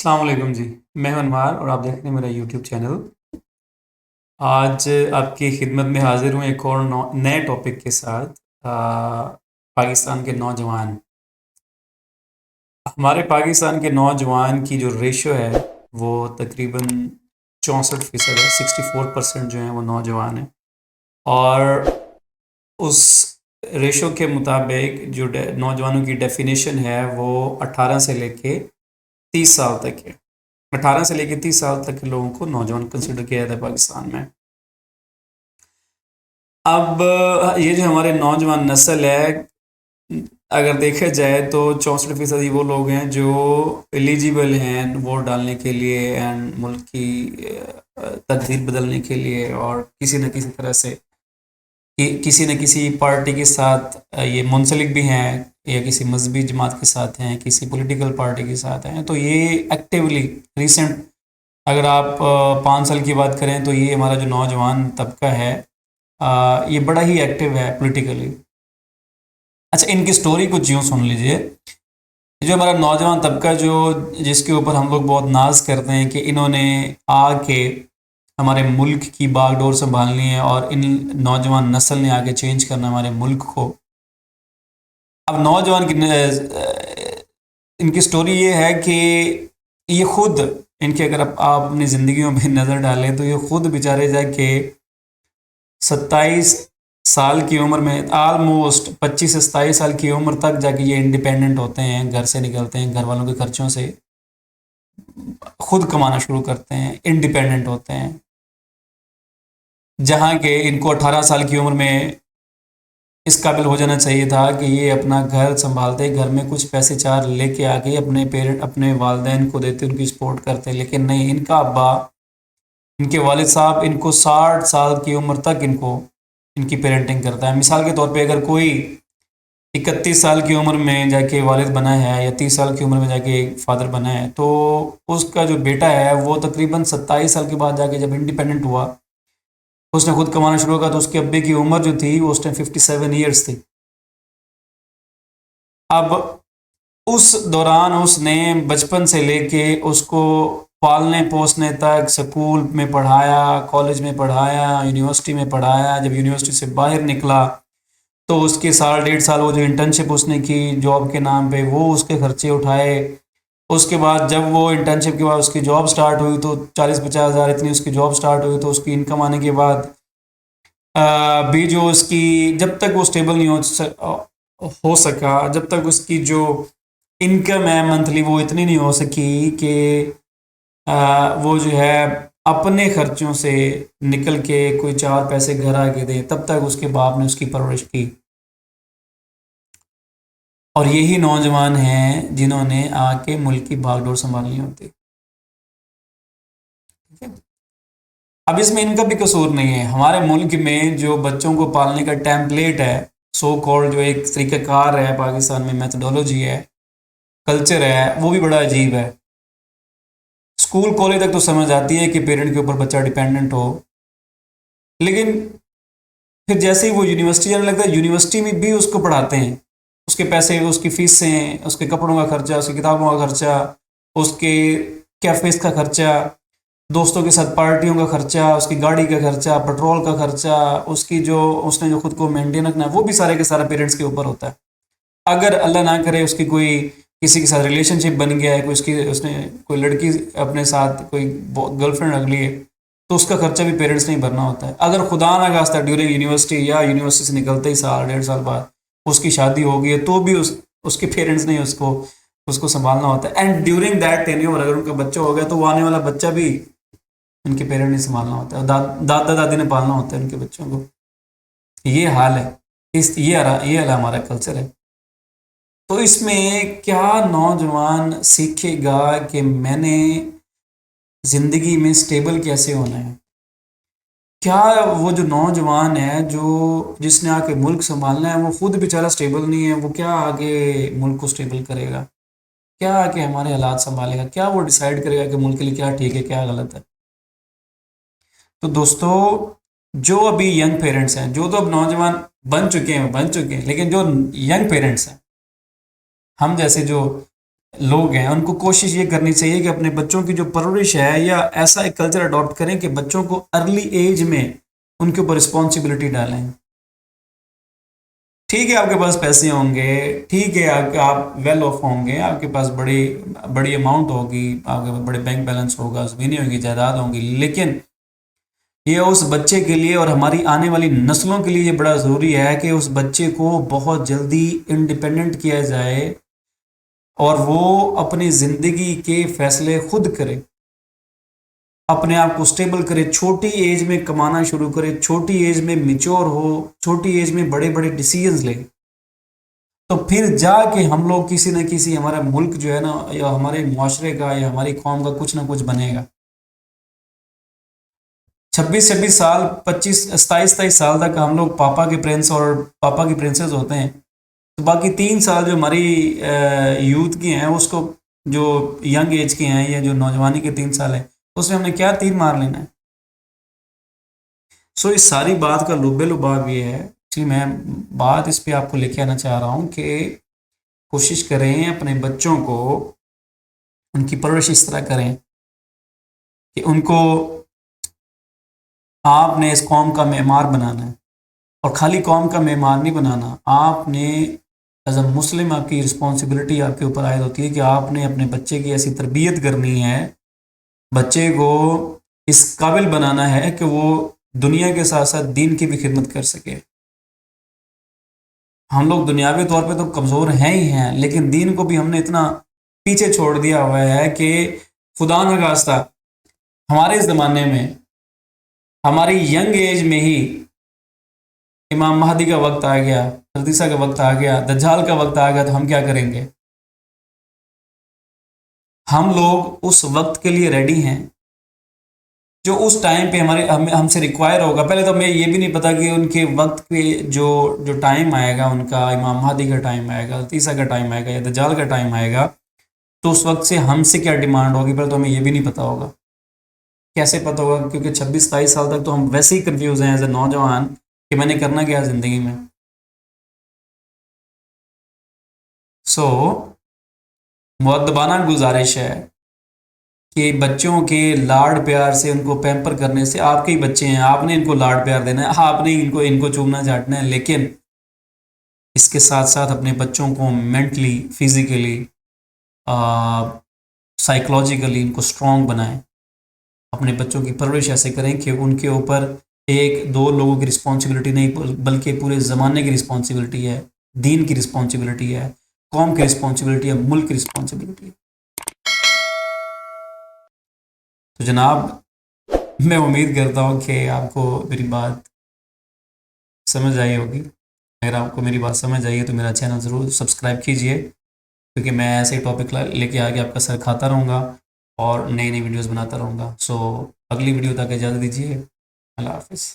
अस्सलाम वालेकुम जी। मैं हूं अनवार और आप देख रहे हैं मेरा यूट्यूब चैनल। आज आपकी खिदमत में हाजिर हूं एक और नए टॉपिक के साथ। पाकिस्तान के नौजवान। हमारे पाकिस्तान के नौजवान की जो रेशो है वो तकरीबन 64% है। 64% जो है वो नौजवान है। और उस रेशो के मुताबिक जो नौजवानों की डेफिनेशन है वो 18 से लेके 30 साल तक है। 18 से लेकर 30 साल तक के लोगों को नौजवान कंसिडर किया जाता है पाकिस्तान में। अब ये जो हमारे नौजवान नस्ल है, अगर देखा जाए तो 64% वो लोग हैं जो एलिजिबल हैं वोट डालने के लिए एंड मुल्क की तकदीर बदलने के लिए, और किसी न किसी तरह से किसी न किसी पार्टी के साथ ये मुंसलिक भी हैं, या किसी मजहबी जमात के साथ हैं, किसी पॉलिटिकल पार्टी के साथ हैं। तो ये एक्टिवली रिसेंट, अगर आप 5 साल की बात करें तो ये हमारा जो नौजवान तबका है, ये बड़ा ही एक्टिव है पॉलिटिकली। अच्छा, इनकी स्टोरी कुछ यूँ सुन लीजिए। जो हमारा नौजवान तबका जो जिसके ऊपर हम लोग बहुत नाज करते हैं कि इन्होंने आके हमारे मुल्क की बागडोर संभालनी है और इन नौजवान नस्ल ने आके चेंज करना हमारे मुल्क को। अब नौजवान की इनकी स्टोरी ये है कि ये खुद, इनके अगर आप अपनी ज़िंदगियों में नज़र डालें तो ये खुद बेचारे जाके 27 साल की उम्र में, आलमोस्ट 25 से 27 साल की उम्र तक जाके ये इंडिपेंडेंट होते हैं, घर से निकलते हैं, घर वालों के खर्चों से खुद कमाना शुरू करते हैं, इंडिपेंडेंट होते हैं। जहाँ के इनको 18 साल की उम्र में इस काबिल हो जाना चाहिए था कि ये अपना घर संभालते, घर में कुछ पैसे चार लेके आके अपने वालदैन को देते, उनकी सपोर्ट करते। लेकिन नहीं, इनका अब्बा, इनके वालिद साहब इनको 60 साल की उम्र तक इनकी पेरेंटिंग करता है। मिसाल के तौर पे अगर कोई 31 साल की उम्र में जाके वालिद बना है या 30 साल की उम्र में जाके फादर बना है, तो उसका जो बेटा है वो तकरीबन 27 साल के बाद जाके जब इंडिपेंडेंट हुआ, उसने खुद कमाना शुरू किया, तो उसके अब्बे की उम्र जो थी वो उस टाइम 57 ईयर्स थी। अब उस दौरान उसने बचपन से लेके उसको पालने पोसने तक स्कूल में पढ़ाया, कॉलेज में पढ़ाया, यूनिवर्सिटी में पढ़ाया। जब यूनिवर्सिटी से बाहर निकला तो उसके साल 1.5 साल वो जो इंटर्नशिप उसने की जॉब के नाम पे, वो उसके खर्चे उठाए। उसके बाद जब वो इंटर्नशिप के बाद उसकी जॉब स्टार्ट हुई तो 40-50 हज़ार इतनी उसकी जॉब स्टार्ट हुई, तो उसकी इनकम आने के बाद भी जो उसकी, जब तक वो स्टेबल नहीं हो सका, जब तक उसकी जो इनकम है मंथली वो इतनी नहीं हो सकी कि वो जो है अपने खर्चों से निकल के कोई 4 पैसे घर आके दे, तब तक उसके बाप ने उसकी परवरिश की। और यही नौजवान हैं जिन्होंने आके मुल्क की बागडोर संभालनी होती। ठीक है। अब इसमें इनका भी कसूर नहीं है। हमारे मुल्क में जो बच्चों को पालने का टेम्पलेट है, सो कॉल्ड जो एक तरीक़ाकार है पाकिस्तान में, मेथडोलॉजी है, कल्चर है, वो भी बड़ा अजीब है। स्कूल कॉलेज तक तो समझ आती है कि पेरेंट के ऊपर बच्चा डिपेंडेंट हो, लेकिन फिर जैसे ही वो यूनिवर्सिटी जाने लगता है, यूनिवर्सिटी में भी उसको पढ़ाते हैं। उसके पैसे, उसकी फीसें, उसके कपड़ों का खर्चा, उसकी किताबों का खर्चा, उसके कैफेज का खर्चा, दोस्तों के साथ पार्टियों का खर्चा, उसकी गाड़ी का खर्चा, पेट्रोल का खर्चा, उसकी जो उसने जो खुद को मेंटेन रखना है, वो भी सारे के सारा पेरेंट्स के ऊपर होता है। अगर अल्लाह ना करे उसकी कोई किसी के साथ रिलेशनशिप बन गया है, कोई उसकी उसने कोई लड़की अपने साथ कोई गर्लफ्रेंड रख ली है, तो उसका खर्चा भी पेरेंट्स ने ही भरना होता है। अगर खुदा ना खास्ता ड्यूरिंग यूनिवर्सिटी या यूनिवर्सिटी से निकलते ही साल 1.5 साल बाद उसकी शादी हो गई है, तो भी उसके पेरेंट्स ने उसको उसको संभालना होता है। एंड ड्यूरिंग दैट टेन्योर अगर उनका बच्चा हो गया तो वो आने वाला बच्चा भी उनके पेरेंट ने संभालना होता है, दादा दादी ने पालना होता है उनके बच्चों को। ये हाल है, ये हाल हमारा कल्चर है। तो इसमें क्या नौजवान सीखेगा कि मैंने ज़िंदगी में स्टेबल कैसे होना है? क्या वो जो नौजवान है जो जिसने आके मुल्क संभालना है, वो खुद बेचारा स्टेबल नहीं है, वो क्या आगे मुल्क को स्टेबल करेगा? क्या आके हमारे हालात संभालेगा? क्या वो डिसाइड करेगा कि मुल्क के लिए क्या ठीक है, क्या गलत है? तो दोस्तों, जो अभी यंग पेरेंट्स हैं, जो तो अब नौजवान बन चुके हैं, लेकिन जो यंग पेरेंट्स हैं, हम जैसे जो लोग हैं उनको कोशिश ये करनी चाहिए कि अपने बच्चों की जो परवरिश है या ऐसा एक कल्चर अडॉप्ट करें कि बच्चों को अर्ली एज में उनके ऊपर रिस्पॉन्सिबिलिटी डालें। ठीक है आपके पास पैसे होंगे, ठीक है आप वेल ऑफ होंगे, आपके पास बड़ी बड़ी अमाउंट होगी, आपके पास बड़े बैंक बैलेंस होगा, ज़मीनें होंगी, जायदाद होंगी, लेकिन ये उस बच्चे के लिए और हमारी आने वाली नस्लों के लिए ये बड़ा ज़रूरी है कि उस बच्चे को बहुत जल्दी इंडिपेंडेंट किया जाए और वो अपनी ज़िंदगी के फैसले खुद करे, अपने आप को स्टेबल करे, छोटी एज में कमाना शुरू करे, छोटी एज में मिच्योर हो, छोटी एज में बड़े बड़े डिसीजंस ले, तो फिर जाके हम लोग किसी न किसी हमारा मुल्क जो है ना या हमारे मुआशरे का या हमारी कौम का कुछ ना कुछ बनेगा। 26-26 साल 25-27-27 साल तक हम लोग पापा के प्रिंस और पापा की प्रिंसेस होते हैं, तो बाकी 3 साल जो हमारी यूथ की हैं उसको, जो यंग एज के हैं या जो नौजवानी के 3 साल हैं, उसमें हमने क्या तीर मार लेना है। सो इस सारी बात का लुब्बे लुबाब ये है कि मैं बात इस पे आपको लेके आना चाह रहा हूँ कि कोशिश करें अपने बच्चों को, उनकी परवरिश इस तरह करें कि उनको आपने इस कौम का मेमार बनाना है, और खाली कौम का मेमार नहीं बनाना, आपने एज अ मुस्लिम आपकी रिस्पॉन्सिबिलिटी आपके ऊपर आयद होती है कि आपने अपने बच्चे की ऐसी तरबियत करनी है, बच्चे को इस काबिल बनाना है कि वो दुनिया के साथ साथ दीन की भी खिदमत कर सके। हम लोग दुनियावी तौर पे तो कमज़ोर हैं ही हैं, लेकिन दीन को भी हमने इतना पीछे छोड़ दिया हुआ है कि खुदा न खास्ता हमारे इस ज़माने में, हमारी यंग एज में ही इमाम महदी का वक्त आ गया, हदीसा का वक्त आ गया, दज्जाल का वक्त आ गया, तो हम क्या करेंगे? हम लोग उस वक्त के लिए रेडी हैं जो उस टाइम पे हमारे हमसे रिक्वायर होगा। पहले तो हमें ये भी नहीं पता कि उनके वक्त पे जो जो टाइम आएगा, उनका इमाम महदी का टाइम आएगा, तीसा का टाइम आएगा या दज्जाल का टाइम आएगा, तो उस वक्त से हमसे क्या डिमांड होगी, पहले तो हमें ये भी नहीं पता होगा। कैसे पता होगा? क्योंकि 26-27 साल तक तो हम वैसे ही कंफ्यूज हैं एज ए नौजवान कि मैंने करना क्या है ज़िंदगी में। सो मुअद्दबाना गुजारिश है कि बच्चों के लाड प्यार से, उनको पैम्पर करने से, आपके ही बच्चे हैं, आपने इनको लाड प्यार देना है, आपने इनको इनको चूमना चाटना है, लेकिन इसके साथ साथ अपने बच्चों को मेंटली, फिजिकली, साइकोलॉजिकली इनको स्ट्रॉन्ग बनाएं। अपने बच्चों की परवरिश ऐसे करें कि उनके ऊपर एक दो लोगों की रिस्पॉन्सिबिलिटी नहीं बल्कि पूरे ज़माने की रिस्पॉन्सिबिलिटी है, दीन की रिस्पॉन्सिबिलिटी है, कौम की रिस्पॉन्सिबिलिटी है, मुल्क की रिस्पॉन्सिबिलिटी है। तो जनाब, मैं उम्मीद करता हूँ कि आपको मेरी बात समझ आई होगी। अगर आपको मेरी बात समझ आई है तो मेरा चैनल ज़रूर सब्सक्राइब कीजिए, क्योंकि मैं ऐसे ही टॉपिक लेके आगे आपका सर खाता रहूँगा और नई नई वीडियोस बनाता रहूँगा। सो अगली वीडियो तक इजाज़त दीजिए। अल्लाह हाफ़िज़।